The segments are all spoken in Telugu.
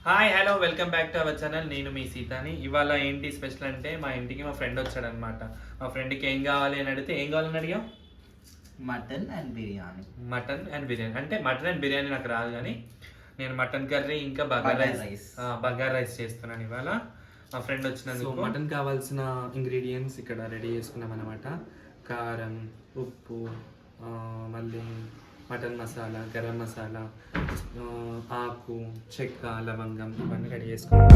Hi hello welcome back to our channel. నేను మీ సీతాని. ఇవాళ ఏంటి స్పెషల్ అంటే మా ఇంటికి మా ఫ్రెండ్ వచ్చాడనమాట. మా ఫ్రెండ్కి ఏం కావాలి అని అడిగితే ఏం కావాలని అడిగాం? Mutton and biryani. Mutton and biryani అంటే మటన్ అండ్ బిర్యానీ నాకు రాదు, కానీ నేను మటన్ కర్రీ ఇంకా బగార్ రైస్ చేస్తున్నాను ఇవాళ మా ఫ్రెండ్ వచ్చినందుకు. మటన్ కావాల్సిన ఇంగ్రీడియంట్స్ ఇక్కడ రెడీ చేసుకున్నాం అనమాట. కారం, ఉప్పు, మళ్ళీ మటన్ మసాలా, గరం మసాలా, ఆకు, చెక్క, లవంగం ఇవన్నీ రెడీ చేసుకున్నాం.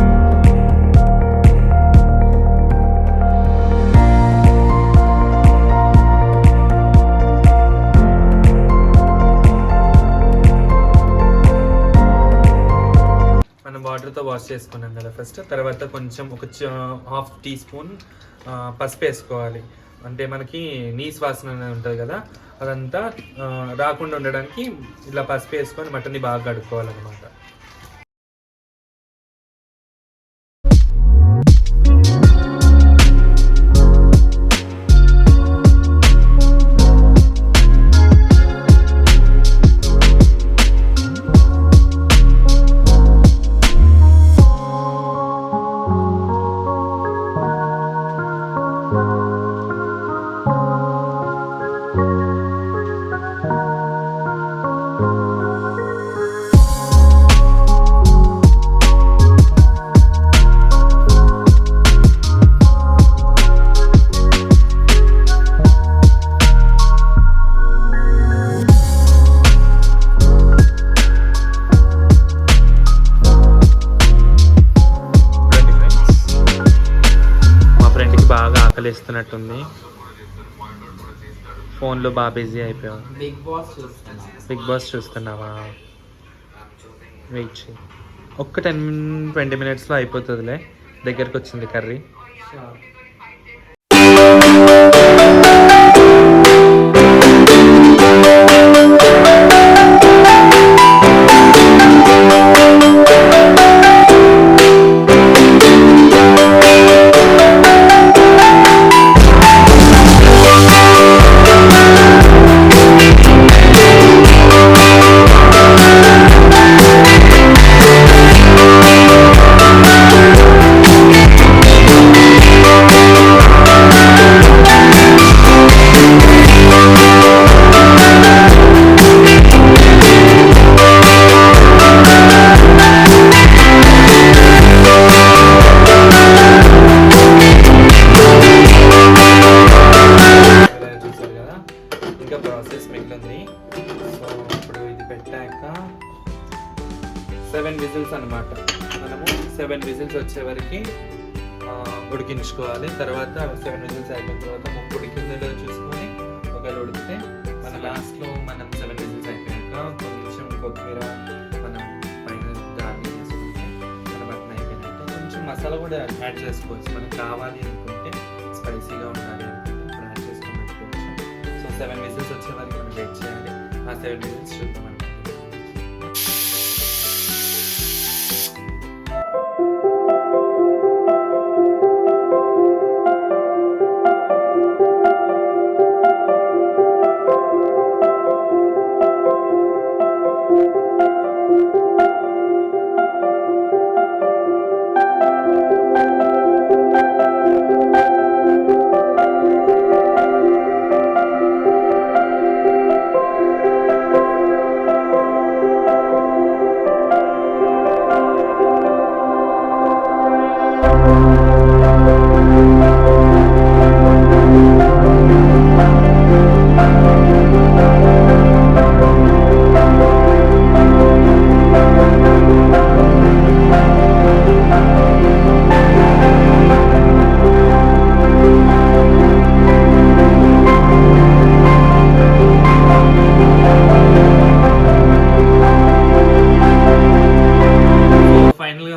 మనం వాటర్తో వాష్ చేసుకున్నాం కదా ఫస్ట్. తర్వాత కొంచెం ఒక హాఫ్ టీ స్పూన్ పసుపు వేసుకోవాలి. అంటే మనకి నీసు వాసన అనేది ఉంటుంది కదా, అదంతా రాకుండా ఉండడానికి ఇలా పసుపు వేసుకొని మటన్ని బాగా కడుక్కోవాలన్నమాట. ఆకలిస్తున్నట్టుంది, ఫోన్లో బాగా బిజీ అయిపోయావు. బిగ్ బాస్ చూస్తున్నావా? వెయిట్ చేయి, ఒక్క 10-20 మినిట్స్లో అయిపోతుందిలే. దగ్గరకు వచ్చింది కర్రీ. ప్రాసెస్ మిగిలింది. సో ఇప్పుడు ఇది పెట్టాక 7 విజిల్స్ అనమాట. మనము 7 విజిల్స్ వచ్చే వరకు ఉడికించుకోవాలి. తర్వాత 7 విజిల్స్ అయిపోయిన తర్వాత ముక్కు ఉడికిందో చూసుకొని ఒకవేళ ఉడికితే మన లాస్ట్లో మనం 7 విజిల్స్ అయిపోయాక కొంచెం కొత్తిమీర మనం పైన గార్నిష్ చేసుకుంటే మన మటన్ అయిపోయినట్టే. కొంచెం మసాలా కూడా యాడ్ చేసుకోవచ్చు, మనం కావాలి అనుకుంటే స్పైసీగా ఉండాలి అనుకుంటే యాడ్ చేసుకొని పెట్టుకోవచ్చు. సో 7 విజిల్స్ వచ్చే వరకు మనం వెయిట్ చేయాలి. ఆ 7 విజిల్స్ చూద్దాం అనమాట.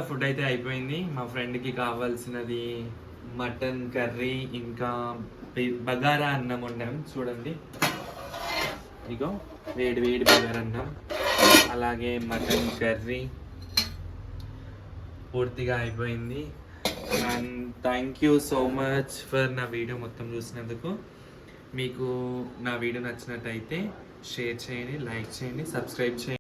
ఫుడ్ అయితే అయిపోయింది. మా ఫ్రెండ్కి కావాల్సినది మటన్ కర్రీ ఇంకా బగారా అన్నం వండాం. చూడండి, ఇగో వేడి వేడి బగారా అన్నం, అలాగే మటన్ కర్రీ పూర్తిగా అయిపోయింది. And thank you so much for నా వీడియో మొత్తం చూసినందుకు. మీకు నా వీడియో నచ్చినట్టయితే షేర్ చేయండి, లైక్ చేయండి, సబ్స్క్రైబ్ చేయండి.